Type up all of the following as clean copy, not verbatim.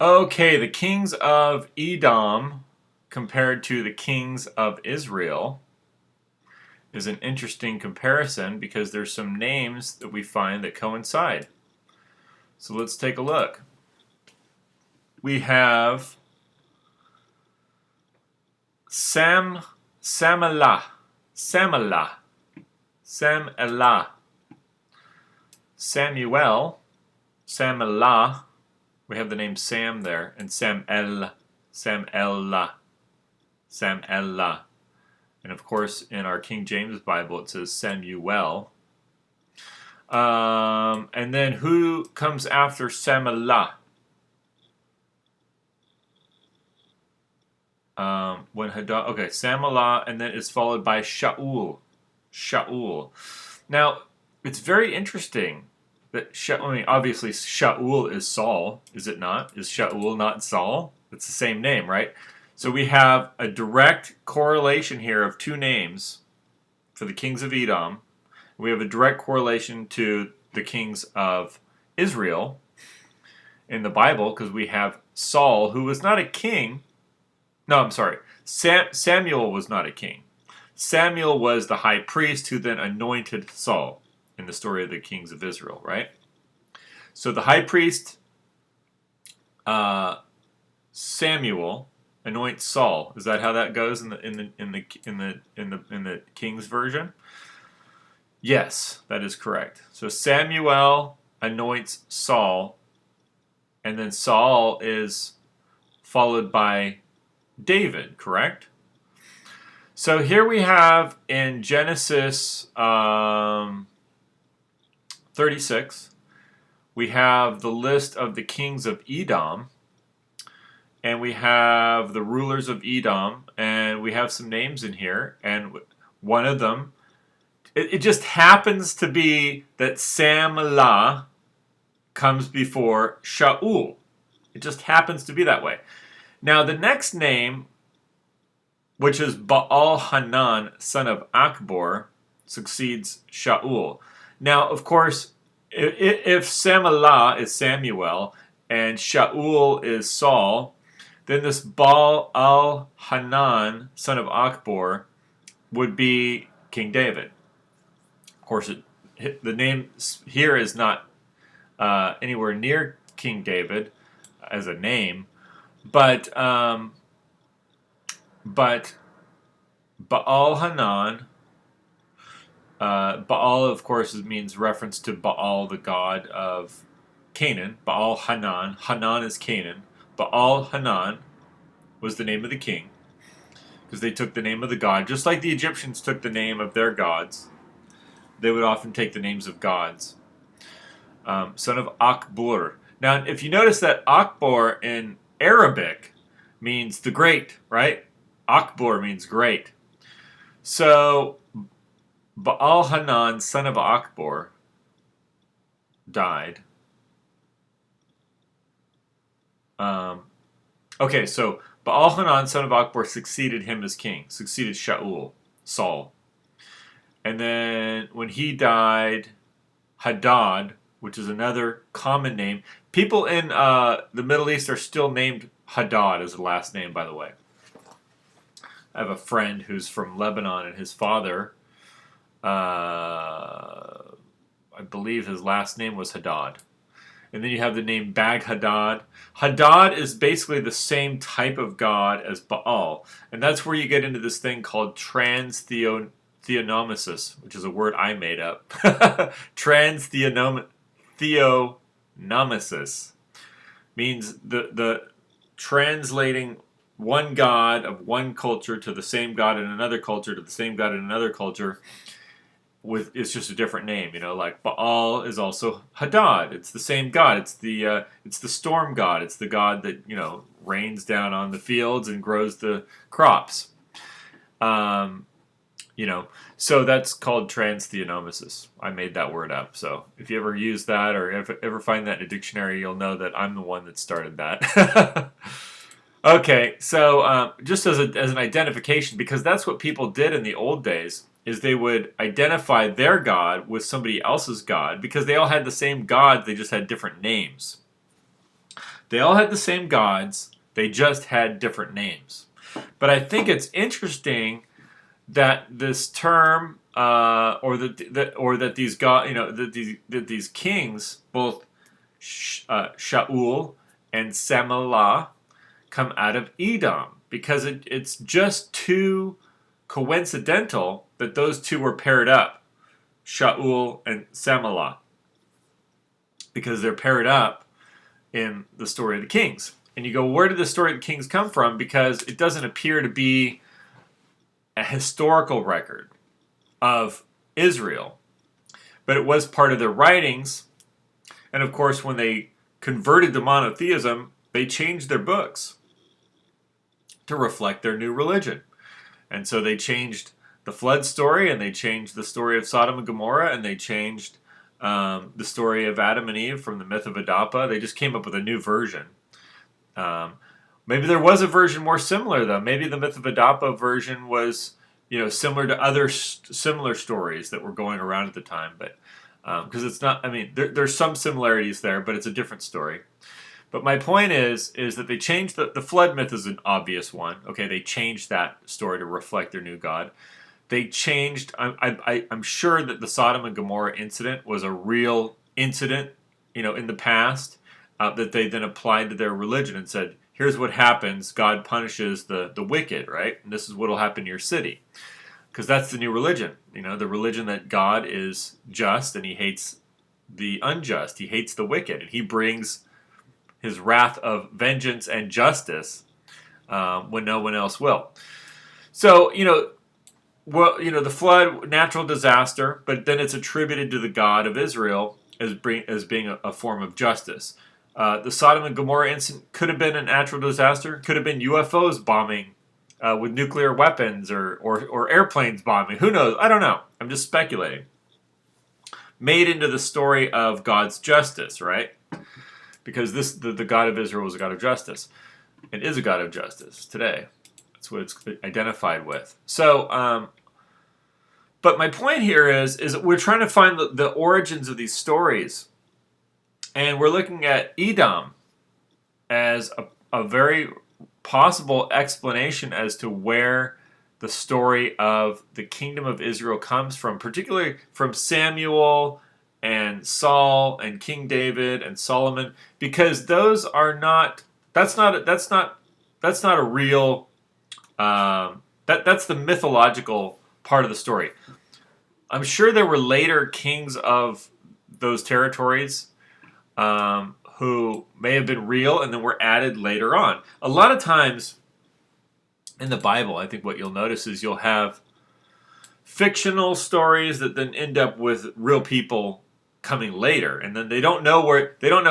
Okay, the kings of Edom compared to the kings of Israel is an interesting comparison because there's some names that we find that coincide. So let's take a look. We have Samelah, Samelah, Samelah, Samuel, Samelah. We have the name Sam there, and Sam'el, Sam'elah, Sam'elah. And of course, in our King James Bible, it says Samuel. And then who comes after Samelah? Okay, Samelah, and then it's followed by Shaul. Shaul. Now, it's very interesting that obviously Shaul is Saul, is it not? Is Shaul not Saul? It's the same name, right? So we have a direct correlation here of two names for the kings of Edom. We have a direct correlation to the kings of Israel in the Bible because we have Saul, who was not a king. No, I'm sorry. Samuel was not a king. Samuel was the high priest who then anointed Saul in the story of the kings of Israel, right? So the high priest Samuel anoints Saul. Is that how that goes in the King's version? Yes, that is correct. So Samuel anoints Saul, and then Saul is followed by David, correct? So here we have in Genesis 36, we have the list of the kings of Edom, and we have the rulers of Edom, and we have some names in here, and one of them, it just happens to be that Samelah comes before Shaul. It just happens to be that way. Now the next name, which is Baal-Hanan, son of Akbor, succeeds Shaul. Now, of course, if Samelah is Samuel and Shaul is Saul, then this Baal-Hanan, son of Akbor, would be King David. Of course, the name here is not anywhere near King David as a name, but Baal-Hanan, Baal, of course, means reference to Baal, the god of Canaan. Baal-Hanan. Hanan is Canaan. Baal-Hanan was the name of the king because they took the name of the god. Just like the Egyptians took the name of their gods, they would often take the names of gods. Son of Akbor. Now, if you notice that Akbor in Arabic means the great, right? Akbor means great. So Baal-Hanan, son of Akbor, died. Okay, so Baal-Hanan, son of Akbor, succeeded him as king, succeeded Shaul, Saul. And then when he died, Hadad, which is another common name. People in the Middle East are still named Hadad as a last name, by the way. I have a friend who's from Lebanon, and his father, I believe his last name was Hadad. And then you have the name Bag-Hadad. Hadad is basically the same type of god as Baal. And that's where you get into this thing called transtheonomesis, which is a word I made up. Transtheonomesis means the translating one god of one culture to the same god in another culture to the same god in another culture. It's just a different name, like Baal is also Hadad. It's the same god. It's the storm god. It's the god that rains down on the fields and grows the crops. So that's called transtheonomesis. I made that word up. So if you ever use that or ever find that in a dictionary, you'll know that I'm the one that started that. Okay, so just as an identification, because that's what people did in the old days, is they would identify their god with somebody else's god because they all had the same god, they just had different names. They all had the same gods. They just had different names. But I think it's interesting that this term, or that these god, that these kings, both Shaul and Samalah, come out of Edom, because it's just too coincidental that those two were paired up, Shaul and Samalah, because they're paired up in the story of the Kings. And you go, where did the story of the Kings come from? Because it doesn't appear to be a historical record of Israel, but it was part of their writings. And of course, when they converted to monotheism, they changed their books to reflect their new religion. And so they changed the flood story, and they changed the story of Sodom and Gomorrah, and they changed the story of Adam and Eve from the myth of Adapa. They just came up with a new version. Maybe there was a version more similar, though. Maybe the myth of Adapa version was, similar to other similar stories that were going around at the time. But because it's not, there's some similarities there, but it's a different story. But my point is that they changed the flood myth is an obvious one. Okay, they changed that story to reflect their new God. They changed. I'm sure that the Sodom and Gomorrah incident was a real incident, in the past, that they then applied to their religion and said, here's what happens. God punishes the wicked, right? And this is what will happen to your city. Because that's the new religion. The religion that God is just and he hates the unjust. He hates the wicked. And he brings his wrath of vengeance and justice when no one else will. So, the flood, natural disaster, but then it's attributed to the God of Israel as being a form of justice. The Sodom and Gomorrah incident could have been a natural disaster, could have been UFOs bombing with nuclear weapons or airplanes bombing. Who knows? I don't know. I'm just speculating. Made into the story of God's justice, right? Because the God of Israel was a God of justice and is a God of justice today. That's what it's identified with. So, but my point here is that we're trying to find the origins of these stories. And we're looking at Edom as a very possible explanation as to where the story of the kingdom of Israel comes from, particularly from Samuel and Saul and King David and Solomon, because those are not. That's not a real. That's the mythological part of the story. I'm sure there were later kings of those territories who may have been real and then were added later on. A lot of times in the Bible, I think what you'll notice is you'll have fictional stories that then end up with real people coming later, and then they don't know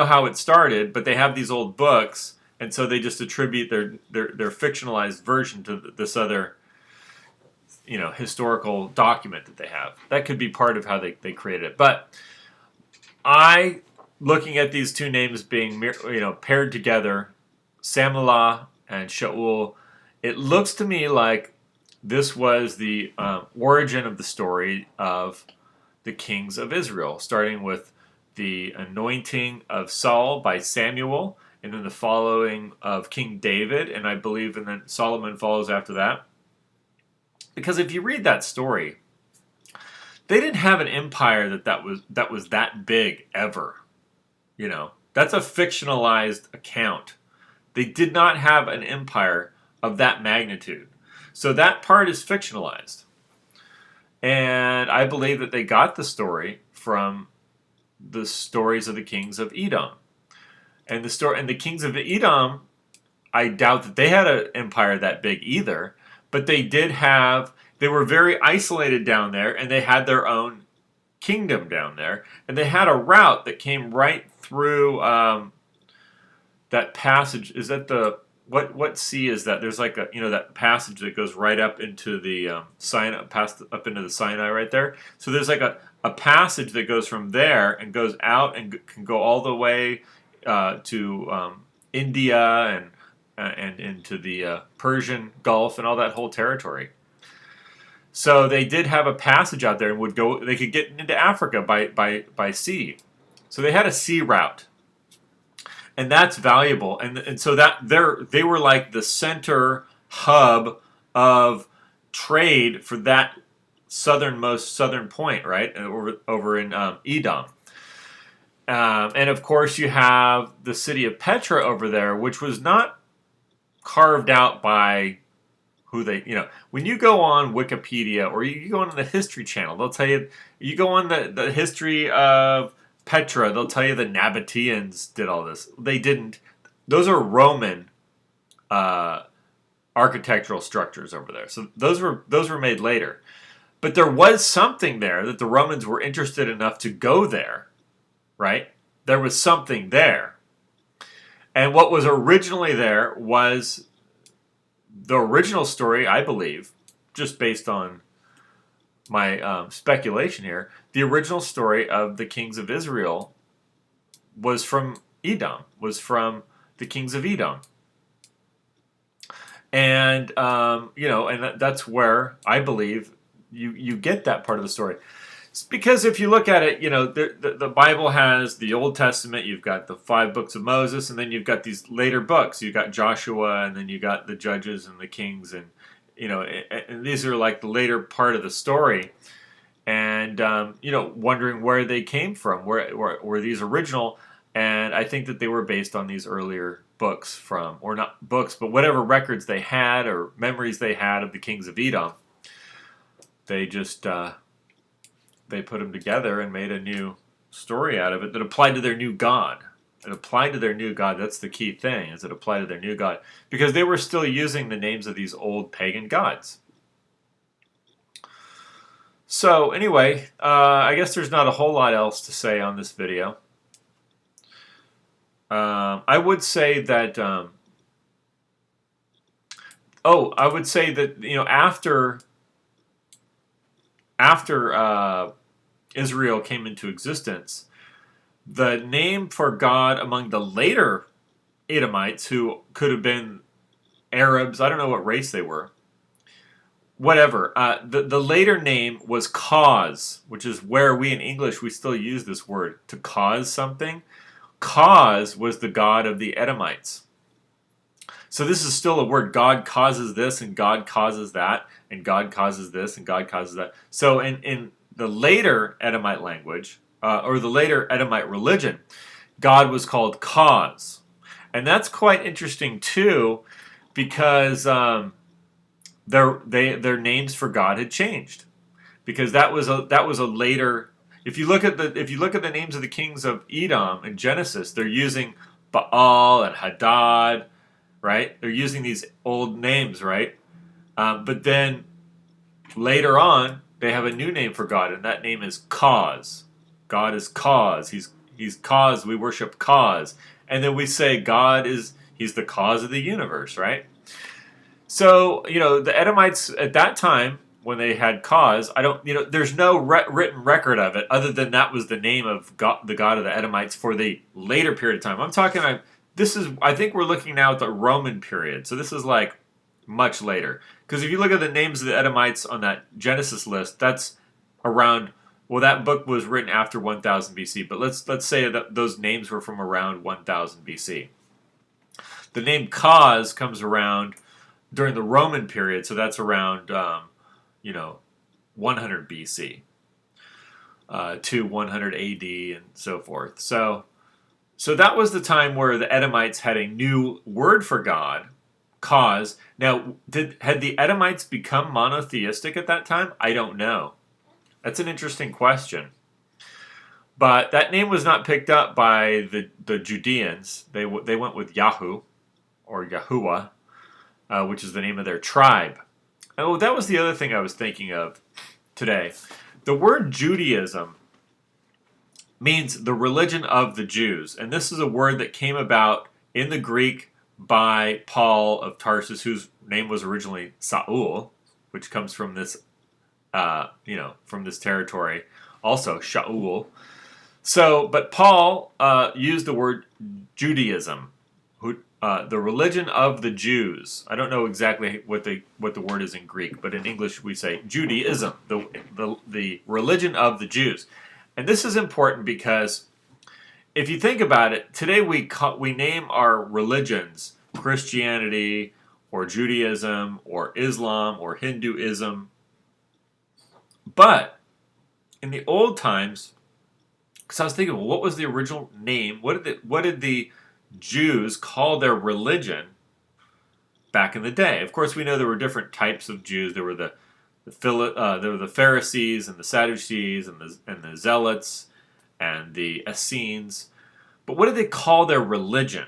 how it started, but they have these old books, and so they just attribute their fictionalized version to this other historical document that they have. That could be part of how they created it. But looking at these two names being paired together, Samalah and Shaul, it looks to me like this was the origin of the story of the kings of Israel, starting with the anointing of Saul by Samuel, and then the following of King David, and I believe, and then Solomon follows after that. Because if you read that story, they didn't have an empire that was that big ever. That's a fictionalized account. They did not have an empire of that magnitude. So that part is fictionalized. And I believe that they got the story from the stories of the kings of Edom. And the kings of Edom, I doubt that they had an empire that big either, but they were very isolated down there, and they had their own kingdom down there, and they had a route that came right through that passage. Is that what sea is that? There's like that passage that goes right up into the Sinai, up into the Sinai right there. So there's like a passage that goes from there and goes out and can go all the way to India and into the Persian Gulf and all that whole territory. So they did have a passage out there and they could get into Africa by sea. So they had a sea route. and that's valuable. And so that they were like the center hub of trade for that southernmost southern point, right? Over in Edom. And of course, you have the city of Petra over there, which was not carved out by who they, when you go on Wikipedia or you go on the History Channel, they'll tell you, you go on the history of Petra, they'll tell you the Nabateans did all this. They didn't. Those are Roman architectural structures over there. So those were made later. But there was something there that the Romans were interested enough to go there, right? There was something there. And what was originally there was the original story, I believe, just based on my speculation here, the original story of the Kings of Israel was from Edom, was from the Kings of Edom. And, and that's where I believe you get that part of the story. It's because if you look at it, the Bible has the Old Testament, you've got the 5 books of Moses, and then you've got these later books. You've got Joshua, and then you got the Judges and the Kings, and and these are like the later part of the story. And, wondering where they came from, were these original? And I think that they were based on these earlier books from, or not books, but whatever records they had or memories they had of the Kings of Edom. They just, they put them together and made a new story out of it that applied to their new God. It applied to their new God. That's the key thing, is it applied to their new God. Because they were still using the names of these old pagan gods. So anyway, I guess there's not a whole lot else to say on this video. I would say that, after Israel came into existence, the name for God among the later Edomites, who could have been Arabs, I don't know what race they were, whatever, the later name was cause, which is where we in English, we still use this word, to cause something. Cause was the god of the Edomites. So this is still a word. God causes this, and God causes that, and God causes this, and God causes that. So in the later Edomite language, or the later Edomite religion, God was called cause. And that's quite interesting too, because their names for God had changed. Because that was a later. If you look at the names of the kings of Edom in Genesis, they're using Baal and Hadad, right? They're using these old names, right? But then later on, they have a new name for God, and that name is Cause. God is Cause. He's Cause. We worship Cause, and then we say He's the cause of the universe, right? So the Edomites at that time, when they had cause, there's no written record of it other than that was the name of God, the god of the Edomites for the later period of time. I think we're looking now at the Roman period. So this is like much later. Because if you look at the names of the Edomites on that Genesis list, that's around, well, that book was written after 1000 BC, but let's say that those names were from around 1000 BC. The name cause comes around during the Roman period, so that's around 100 BC to 100 AD and so forth. So that was the time where the Edomites had a new word for God, cause. Now, had the Edomites become monotheistic at that time? I don't know. That's an interesting question. But that name was not picked up by the Judeans. They went with Yahu, or Yahuwah, which is the name of their tribe. Oh, that was the other thing I was thinking of today. The word Judaism means the religion of the Jews. And this is a word that came about in the Greek by Paul of Tarsus, whose name was originally Saul, which comes from this, from this territory. Also, Shaul. So, but Paul used the word Judaism, the religion of the Jews. I don't know exactly what the word is in Greek, but in English we say Judaism, the religion of the Jews. And this is important because if you think about it, today we name our religions Christianity or Judaism or Islam or Hinduism. But in the old times, because I was thinking, well, what was the original name? What did the Jews call their religion back in the day? Of course, we know there were different types of Jews. There were there were the Pharisees and the Sadducees and the Zealots and the Essenes. But what did they call their religion?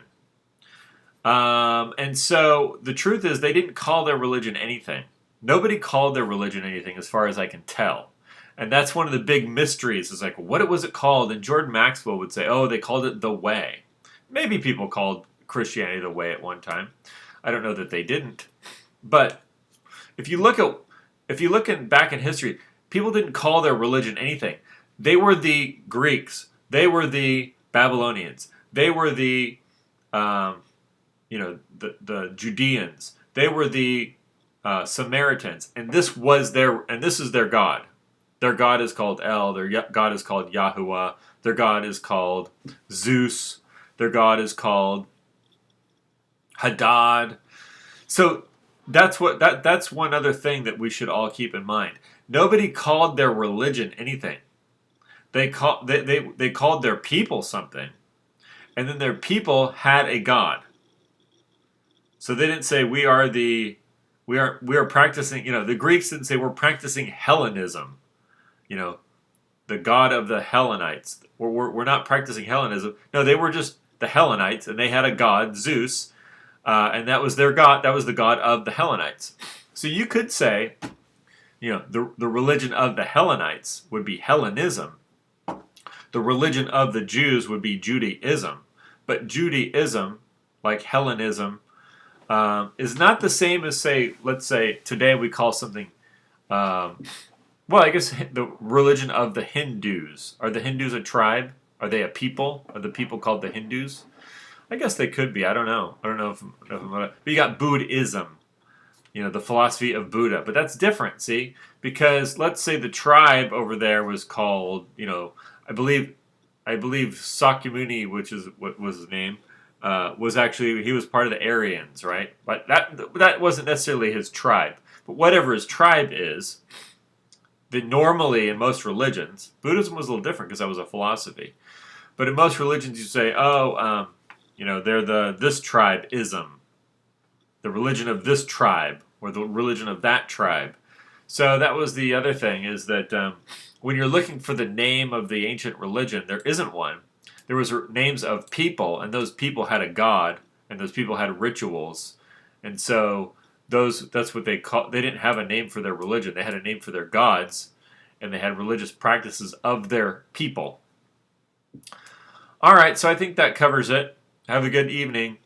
And so the truth is, they didn't call their religion anything. Nobody called their religion anything, as far as I can tell. And that's one of the big mysteries. Is like, what was it called? And Jordan Maxwell would say, oh, they called it the Way. Maybe people called Christianity the Way at one time. I don't know that they didn't. But if you look back in history, people didn't call their religion anything. They were the Greeks. They were the Babylonians. They were the the Judeans. They were the Samaritans, and this is their God. Their God is called El. Their God is called Yahuwah. Their God is called Zeus. Their God is called Hadad. So that's one other thing that we should all keep in mind. Nobody called their religion anything. They called their people something, and then their people had a God. So they didn't say we are practicing. The Greeks didn't say we're practicing Hellenism. The God of the Hellenites. We're not practicing Hellenism. No, they were just the Hellenites, and they had a god, Zeus, and that was their god. That was the god of the Hellenites. So you could say, the religion of the Hellenites would be Hellenism. The religion of the Jews would be Judaism. But Judaism, like Hellenism, is not the same as, let's say, today we call something, I guess the religion of the Hindus. Are the Hindus a tribe? Are they a people? Are the people called the Hindus? I guess they could be. I don't know. But you got Buddhism, the philosophy of Buddha. But that's different, see? Because let's say the tribe over there was called, I believe Sakyamuni, which is what was his name, he was part of the Aryans, right? But that wasn't necessarily his tribe. But whatever his tribe is, that normally in most religions, Buddhism was a little different because that was a philosophy. But in most religions, you say, they're this tribe-ism, the religion of this tribe, or the religion of that tribe. So that was the other thing, is that when you're looking for the name of the ancient religion, there isn't one. There was names of people, and those people had a god, and those people had rituals, and so that's what they call. They didn't have a name for their religion; they had a name for their gods, and they had religious practices of their people. All right, so I think that covers it. Have a good evening.